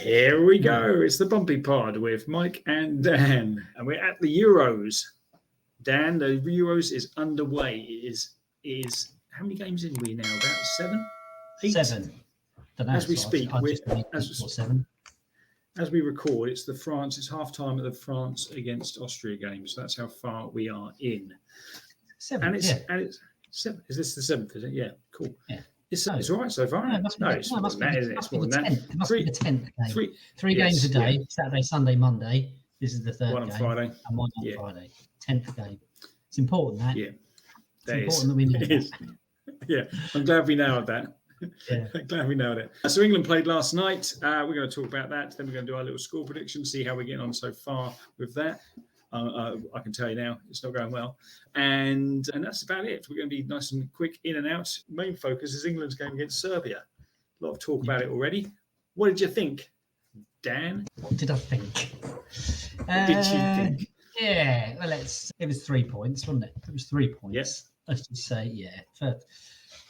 Here we go. It's the Pompey Pod with Mike and Dan, and we're at the Euros. Dan, the Euros is underway. It is how many games in we now? About 7, 8? 7. Don't know, as we speak, seven. As we record, it's half time at the France against Austria game. So that's how far we are in. 7. And it's 7. Is this the 7th? Is it? Yeah, cool. Yeah. It's all right so far. It's more than that, isn't it? It's more than that. It must be the 10th game. 3 yes, games a day, yeah. Saturday, Sunday, Monday. This is the 3rd one on game. Friday. And one on Friday. 10th game. It's important, that. Yeah. It's important that we know that. Yeah, I'm glad we nailed that. Yeah. Glad we nailed it. So England played last night. We're going to talk about that. Then we're going to do our little score prediction, see how we're getting on so far with that. I can tell you now, it's not going well. And that's about it. We're going to be nice and quick in and out. Main focus is England's game against Serbia. A lot of talk about it already. What did you think, Dan? What did I think? What did you think? Yeah, well, it was 3 points, wasn't it? It was 3 points. Yes. Let's just say, yeah.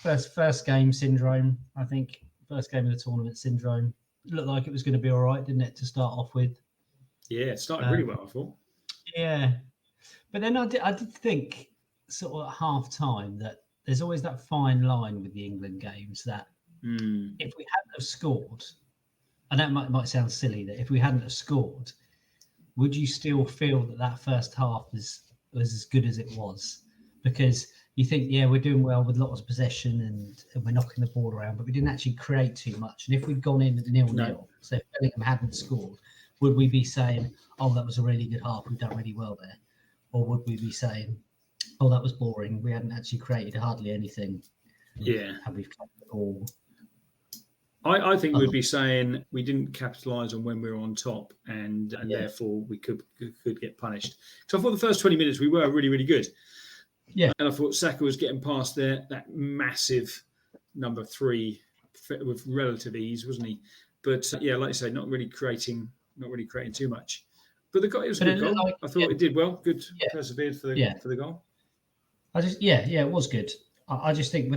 First game syndrome, I think. First game of the tournament syndrome. Looked like it was going to be all right, didn't it, to start off with? Yeah, it started really well, I thought. Yeah. But then I did think, sort of at half-time, that there's always that fine line with the England games that if we hadn't have scored, and that might sound silly, that if we hadn't have scored, would you still feel that first half was as good as it was? Because you think, yeah, we're doing well with lots of possession and we're knocking the ball around, but we didn't actually create too much. And if we'd gone in at 0-0, so if Bellingham hadn't scored, would we be saying, oh, that was a really good half, we've done really well there? Or would we be saying, oh, that was boring, we hadn't actually created hardly anything? Yeah. And we've kept the ball. I think we'd be saying we didn't capitalise on when we were on top and therefore we could get punished. So I thought the first 20 minutes we were really, really good. Yeah. And I thought Saka was getting past that massive number 3 with relative ease, wasn't he? But like you say, not really creating too much. But it was a good goal. I thought it did well. Good, persevered for the goal. It was good. I just think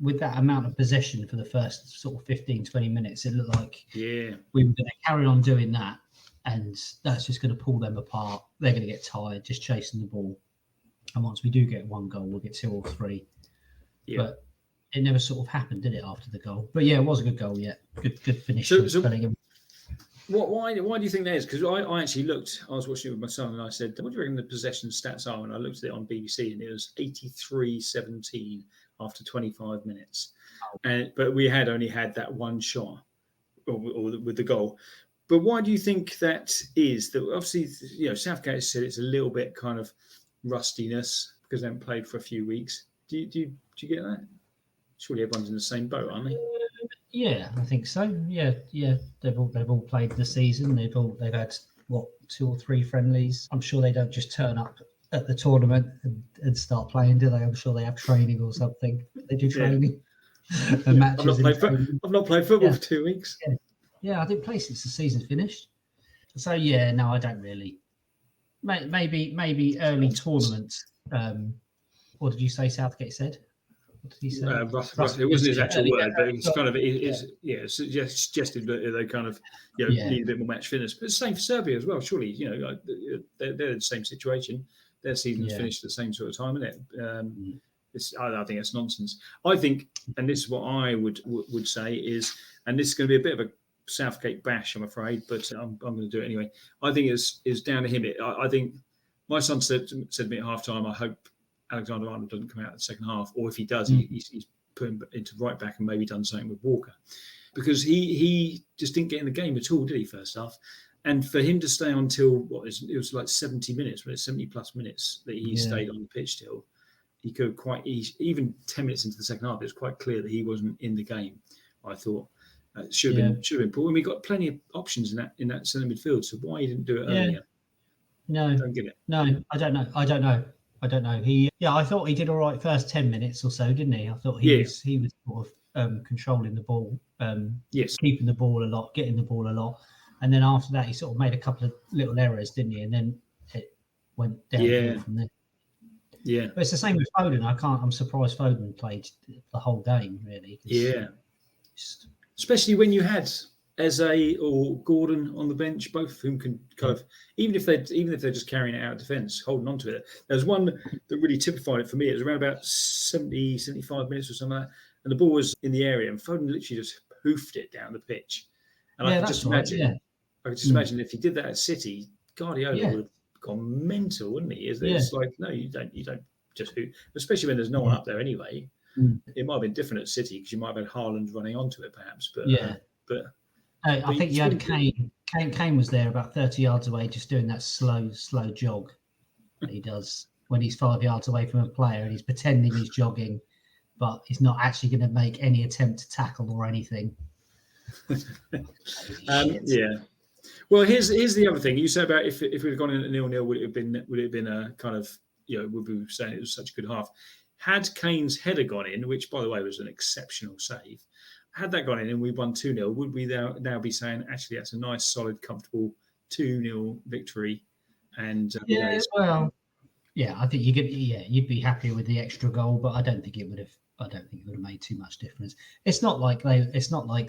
with that amount of possession for the first sort of 15, 20 minutes, it looked like we were going to carry on doing that, and that's just going to pull them apart. They're going to get tired just chasing the ball. And once we do get 1 goal, we'll get 2 or 3. Yeah. But it never sort of happened, did it, after the goal? But yeah, it was a good goal, Good finish. So why do you think that is? Because I actually looked, I was watching it with my son and I said, what do you reckon the possession stats are? And I looked at it on BBC and it was 83-17 after 25 minutes. But we had only had that one shot or with the goal. But why do you think that is? That obviously, Southgate has said it's a little bit kind of rustiness because they haven't played for a few weeks. Do you get that? Surely everyone's in the same boat, aren't they? Yeah, I think so. Yeah. They've all played the season. They've had 2 or 3 friendlies. I'm sure they don't just turn up at the tournament and start playing, do they? I'm sure they have training or something. They do training and matches. I've not played football for 2 weeks. Yeah, I didn't play since the season finished. So no, I don't really. Maybe early tournament. What did you say Southgate said? What did he say? It wasn't his actual word, but it was kind of suggested that they kind of need a bit more match fitness. But it's the same for Serbia as well. Surely, they're in the same situation. Their season's finished at the same sort of time, isn't it? I think that's nonsense. I think, and this is what I would say is, and this is going to be a bit of a Southgate bash, I'm afraid, but I'm going to do it anyway. I think it's down to him. I think my son said to me at half-time, I hope Alexander-Arnold doesn't come out in the second half, or if he does, he's put him into right back and maybe done something with Walker, because he just didn't get in the game at all, did he, first half? And for him to stay until it was like 70 minutes, 70 plus minutes that he stayed on the pitch still, he could quite even 10 minutes into the second half, it was quite clear that he wasn't in the game. I thought. Should have been Paul. And we got plenty of options in that centre midfield. So why he didn't do it earlier? No, I don't get it. No, I don't know. I thought he did all right first 10 minutes or so, didn't he? I thought he was sort of controlling the ball, keeping the ball a lot, getting the ball a lot, and then after that he sort of made a couple of little errors, didn't he? And then it went downhill from there. Yeah, but it's the same with Foden. I'm surprised Foden played the whole game, really. Yeah. Especially when you had Eze or Gordon on the bench, both of whom can kind of, even if they're just carrying it out of defence, holding on to it. There's one that really typified it for me. It was around about 70, 75 minutes or something like that, and the ball was in the area, and Foden literally just hoofed it down the pitch. And I could just imagine, if he did that at City, Guardiola would have gone mental, wouldn't he? It's like, no, you don't just hoop, especially when there's no one up there anyway. It might have been different at City because you might have had Haaland running onto it, perhaps. But I think you had Kane. Kane was there about 30 yards away, just doing that slow jog that he does when he's 5 yards away from a player, and he's pretending he's jogging, but he's not actually going to make any attempt to tackle or anything. Well, here's the other thing you said about if we'd gone in at 0-0, would it have been a kind of, would we be saying it was such a good half? Had Kane's header gone in, which by the way was an exceptional save, had that gone in and we won 2-0, would we now be saying actually that's a nice, solid, comfortable 2-0 victory? And I think you'd be happy with the extra goal, but I don't think it would have made too much difference. It's not like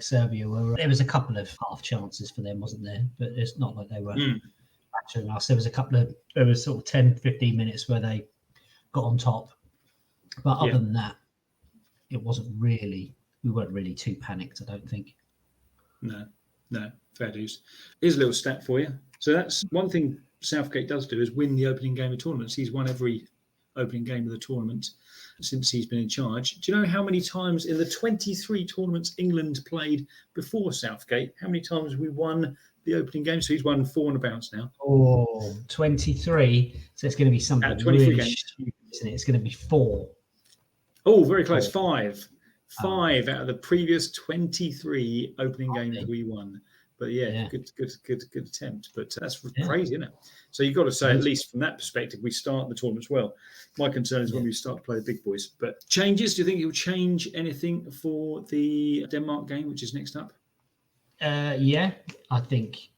Serbia where there was a couple of half chances for them, wasn't there? But it's not like they were battering us. There was sort of 10, 15 minutes where they got on top. But other than that, we weren't really too panicked, I don't think. No, fair dues. Here's a little stat for you. So that's one thing Southgate does do is win the opening game of tournaments. He's won every opening game of the tournament since he's been in charge. Do you know how many times in the 23 tournaments England played before Southgate, how many times we won the opening game? So he's won 4 on the bounce now. 23. So it's going to be something really stupid, isn't it? It's going to be 4. Oh, very close. 5 out of the previous 23 opening games we won. But good attempt. But that's crazy, isn't it? So you've got to say, at least from that perspective, we start the tournaments well. My concern is when we start to play the big boys. But changes, do you think it will change anything for the Denmark game, which is next up? I think.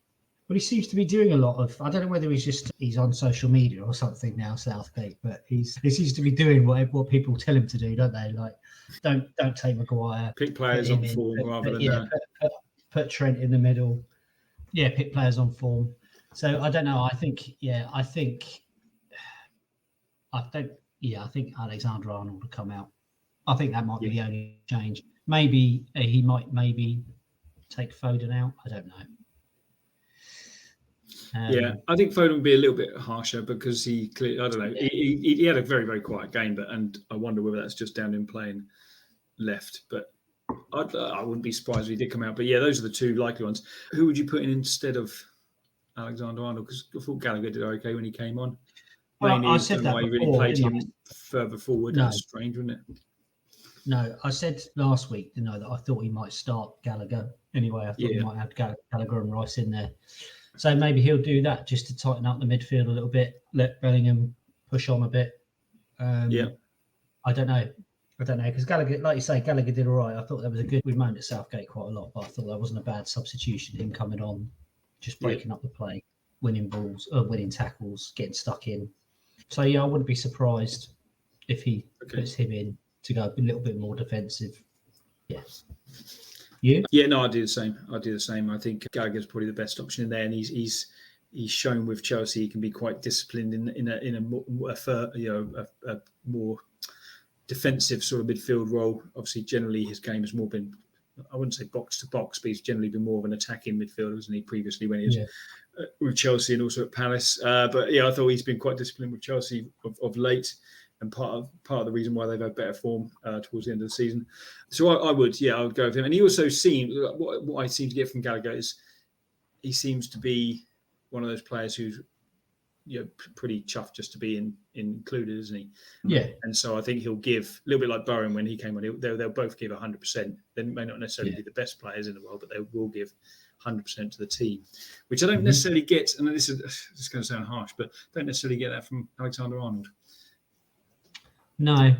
Well, he seems to be doing a lot of. I don't know whether he's on social media or something now, Southgate. But he seems to be doing what people tell him to do, don't they? Like, don't take Maguire. Pick players on form rather than put Trent in the middle. Yeah, pick players on form. So I don't know. I think Alexander-Arnold will come out. I think that might be the only change. Maybe he might take Foden out. I don't know. I think Foden would be a little bit harsher because he had a very, very quiet game, and I wonder whether that's just down to him playing left. But I wouldn't be surprised if he did come out. But those are the two likely ones. Who would you put in instead of Alexander-Arnold? Because I thought Gallagher did okay when he came on. Well, I said that why before, you really played him further forward. No. That's strange, wasn't it? No, I said last week, that I thought he might start Gallagher. Anyway, I thought he might have Gallagher and Rice in there. So maybe he'll do that just to tighten up the midfield a little bit, let Bellingham push on a bit. I don't know because Gallagher, like you say, Gallagher did all right. I thought that was we moaned at Southgate quite a lot, but I thought that wasn't a bad substitution. Him coming on, just breaking up the play, winning balls, winning tackles, getting stuck in. So I wouldn't be surprised if he puts him in to go a little bit more defensive. Yeah. You? Yeah, no, I do the same. I think Gallagher's probably the best option in there, and he's shown with Chelsea he can be quite disciplined in a more defensive sort of midfield role. Obviously, generally his game has more been, I wouldn't say box to box, but he's generally been more of an attacking midfielder, wasn't he? Previously when he was with Chelsea and also at Palace. But I thought he's been quite disciplined with Chelsea of late. And part of the reason why they've had better form towards the end of the season. So I would go with him. And he also seemed, what I seem to get from Gallagher is he seems to be one of those players who's pretty chuffed just to be included, isn't he? Yeah. And so I think he'll give, a little bit like Bowen when he came on, they'll both give 100%. They may not necessarily be the best players in the world, but they will give 100% to the team, which I don't necessarily get, and this is going to sound harsh, but don't necessarily get that from Alexander-Arnold. No.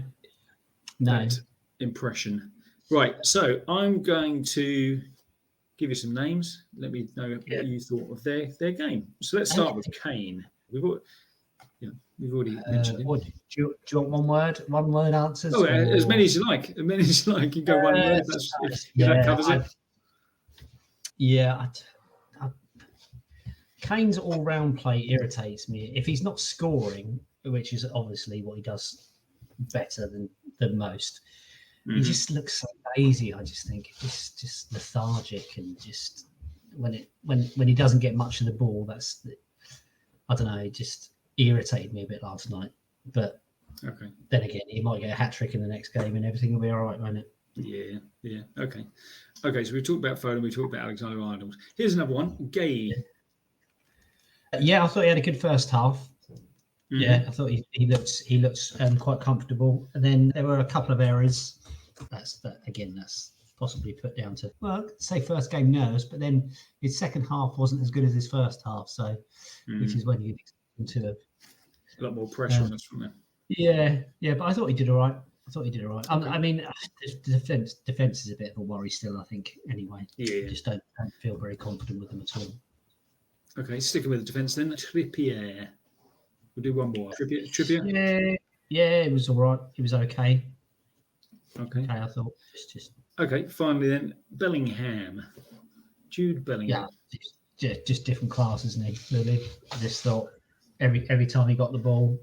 That impression. Right. So I'm going to give you some names. Let me know what you thought of their game. So let's start with Kane. We've already mentioned him. Do you want one word answers? Oh, as many as you like. You can go one word if that covers it. Yeah, Kane's all-round play irritates me. If he's not scoring, which is obviously what he does better than most, he just looks so lazy. I just think it's just lethargic, and just when he doesn't get much of the ball, I don't know. It just irritated me a bit last night. But then again, he might get a hat trick in the next game, and everything will be all right, won't it? Yeah. Okay. So we talked about Foden, we talked about Alexander-Arnold. Here's another one, Gay. Yeah, I thought he had a good first half. Yeah, I thought he looks quite comfortable. And then there were a couple of errors. That's possibly put down to, well, say first game nerves, but then his second half wasn't as good as his first half. So, which is when you expect him to have a lot more pressure on us from there. Yeah, but I thought he did all right. I mean, the defense is a bit of a worry still, I think, anyway. I just don't feel very confident with them at all. Okay, sticking with the defence then. Trippier. We'll do one more. Trippier? Yeah, it was all right. It was okay. Okay, I thought. Just Okay, finally then, Bellingham. Jude Bellingham. Yeah, just different class, isn't he, really? I just thought every time he got the ball,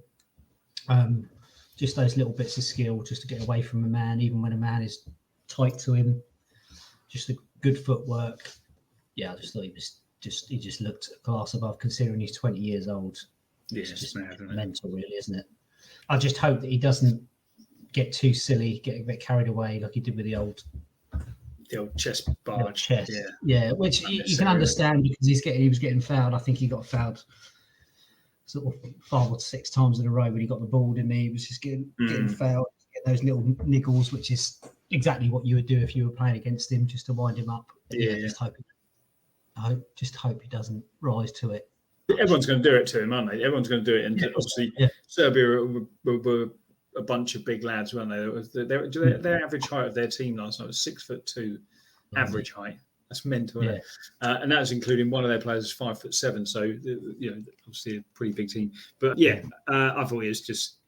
just those little bits of skill just to get away from a man, even when a man is tight to him. Just a good footwork. Yeah, I just thought he just looked a class above, considering he's 20 years old. Yeah, it's just mad, mental, really, isn't it? I just hope that he doesn't get too silly, get a bit carried away like he did with the old chest barge. Yeah, which you can understand, because he was getting fouled. I think he got fouled sort of 5 or 6 times in a row when he got the ball, didn't he? He was just getting fouled, getting those little niggles, which is exactly what you would do if you were playing against him, just to wind him up. Just hope he doesn't rise to it. Everyone's going to do it to him, aren't they? Everyone's going to do it, and obviously Serbia were a bunch of big lads, weren't they? Their average height of their team last night was 6'2", average height. That's mental, isn't it? And that was including one of their players is 5'7", so obviously a pretty big team. But I thought it was just.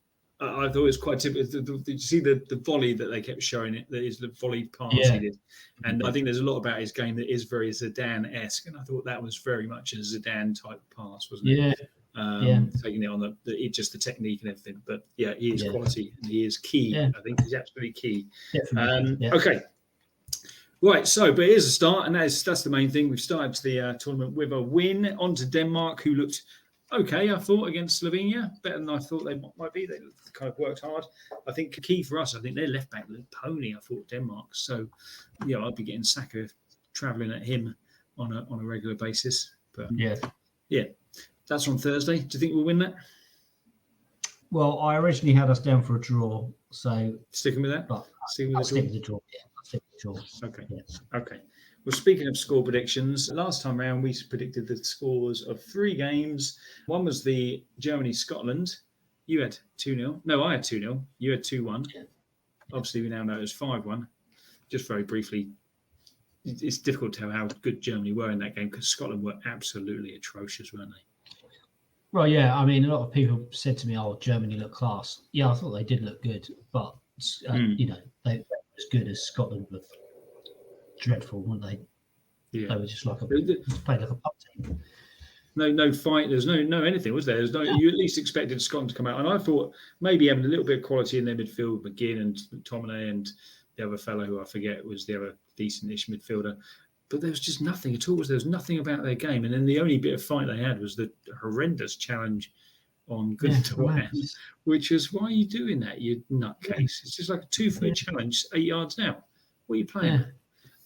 I thought it was quite typical. Did you see the volley that they kept showing it? That is the volley pass he did, and I think there's a lot about his game that is very Zidane-esque, and I thought that was very much a Zidane type pass, wasn't it? Taking it on just the technique and everything. But he is quality, and he is key. I think he's absolutely key. Okay. Right, but here's a start, and that's the main thing. We've started the tournament with a win. On to Denmark, who looked okay, I thought, against Slovenia. Better than I thought they might be. They kind of worked hard. I think key for us, I think their left back looked pony, I thought, Denmark. So, I'd be getting Saka travelling at him on a regular basis. But that's on Thursday. Do you think we'll win that? Well, I originally had us down for a draw, so sticking with that. But I'll stick with the draw. Yeah, I'll stick with the draw. Okay. Yeah. Okay. Well, speaking of score predictions, last time round we predicted the scores of 3 games. One was the Germany-Scotland. You had 2-0. No, I had 2-0. You had 2-1. Yeah. Obviously, we now know it was 5-1. Just very briefly, it's difficult to tell how good Germany were in that game, because Scotland were absolutely atrocious, weren't they? Well, yeah. I mean, a lot of people said to me, "Oh, Germany look class." Yeah, I thought they did look good, but they were as good as Scotland were. Dreadful, weren't they? Yeah, they were just like played like a pub team. No fight. There's no anything, was there? There's no. You at least expected Scotland to come out, and I thought maybe having a little bit of quality in their midfield, McGinn and McTominay and the other fellow who I forget was the other decent-ish midfielder. But there was just nothing at all. There was nothing about their game, and then the only bit of fight they had was the horrendous challenge on Gundogan, which was, why are you doing that, you nutcase? It's just like a 2-foot challenge, 8 yards now. What are you playing?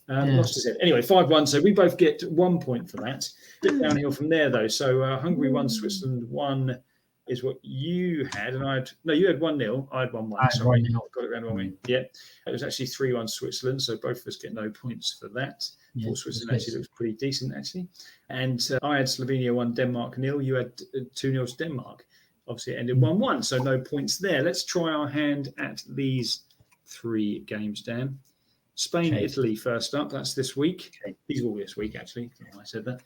Lost his head. Anyway, 5-1. So we both get 1 point for that. Bit downhill from there, though. So Hungary 1, Switzerland 1 is what you had, and you had 1-0. I had 1-1. Sorry, got it round the wrong way. Yeah, it was actually 3-1 Switzerland. So both of us get no points for that. For Switzerland actually looks pretty decent, actually. And I had Slovenia 1, Denmark 0. You had 2-0 to Denmark. Obviously, it ended 1-1. So no points there. Let's try our hand at these 3 games, Dan. Spain, Italy first up. That's this week. These are all this week, actually. I said that.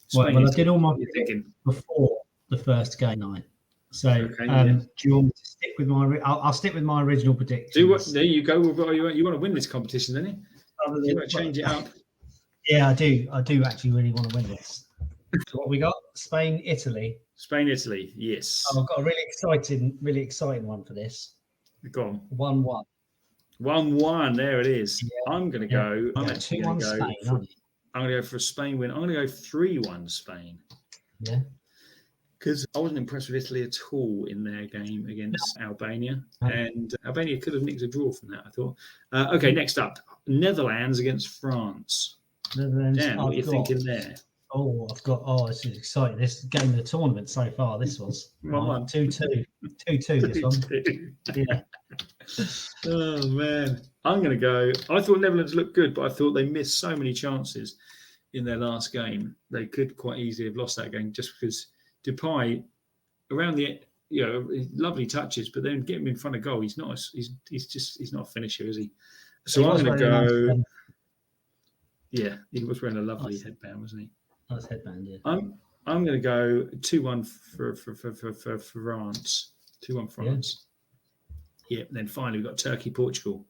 Spain, I did all my thinking before the first game night. So, do you want me to stick with my? I'll stick with my original predictions. There you go. You want to win this competition, don't you? You want to change it up. Yeah, I do. I do actually really want to win this. So what we got? Spain, Italy. Spain, Italy. Yes. Oh, I've got a really exciting one for this. Go on. 1-1. 1-1. There it is. Yeah. I'm going to go. I'm actually going to go. Spain, aren't you? I'm going to go for a Spain win. I'm going to go 3-1 Spain. Yeah. Because I wasn't impressed with Italy at all in their game against Albania. And Albania could have nicked a draw from that, I thought. Okay, next up. Netherlands against France. Netherlands. Dan, what are you thinking there? This is exciting. This game of the tournament so far, this was 2-2. 2-2 this one. Yeah. Oh, man. I'm going to go. I thought Netherlands looked good, but I thought they missed so many chances in their last game. They could quite easily have lost that game just because Depay, around the, lovely touches, but then get him in front of goal. He's not a finisher, is he? So I'm going to go. Yeah, he was wearing a lovely headband, wasn't he? Nice headband, yeah. I'm going to go 2-1 for France. 2-1 France. Yeah. And then finally we've got Turkey, Portugal.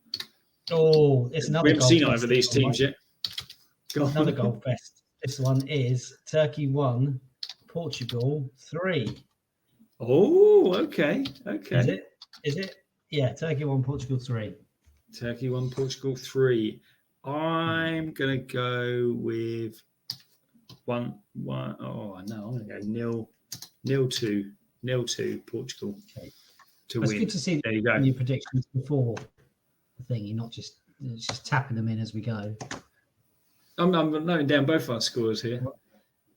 Oh, it's another. We haven't seen either of these teams yet. Another goal fest. This one is Turkey 1, Portugal 3. Oh, okay. Is it? Yeah, Turkey 1, Portugal 3. Turkey 1, Portugal 3. I'm going to go with 1. Oh, no, I'm going to go 0-2 Portugal to win. It's good to see there you go. Your predictions before the thing. You're not just tapping them in as we go. I'm noting down both our scores here.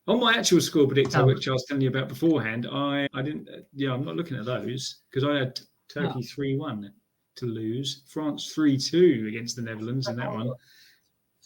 On my actual score predictor, which I was telling you about beforehand, I didn't. I'm not looking at those because I had Turkey 3-1 to lose, France 3-2 against the Netherlands in that one,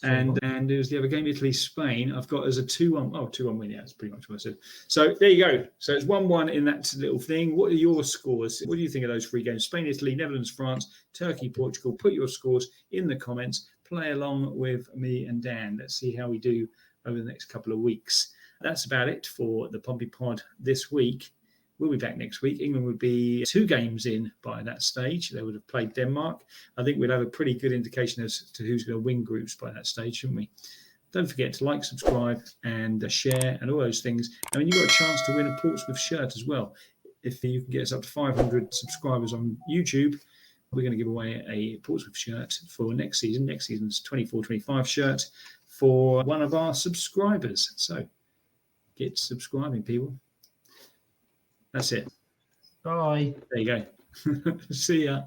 and there was the other game, Italy Spain. I've got as a 2-1. Oh, 2-1 win. Yeah, that's pretty much what I said. So there you go. So it's 1-1 in that little thing. What are your scores? What do you think of those 3 games? Spain, Italy, Netherlands, France, Turkey, Portugal. Put your scores in the comments. Play along with me and Dan. Let's see how we do over the next couple of weeks. That's about it for the Pompey Pod this week. We'll be back next week. England would be 2 games in by that stage. They would have played Denmark. I think we'd have a pretty good indication as to who's going to win groups by that stage, shouldn't we? Don't forget to like, subscribe, and share, and all those things. I mean, you've got a chance to win a Portsmouth shirt as well. If you can get us up to 500 subscribers on YouTube, we're going to give away a Portsmouth shirt for next season. Next season's 24-25 shirt for one of our subscribers. So get subscribing, people. That's it. Bye. There you go. See ya.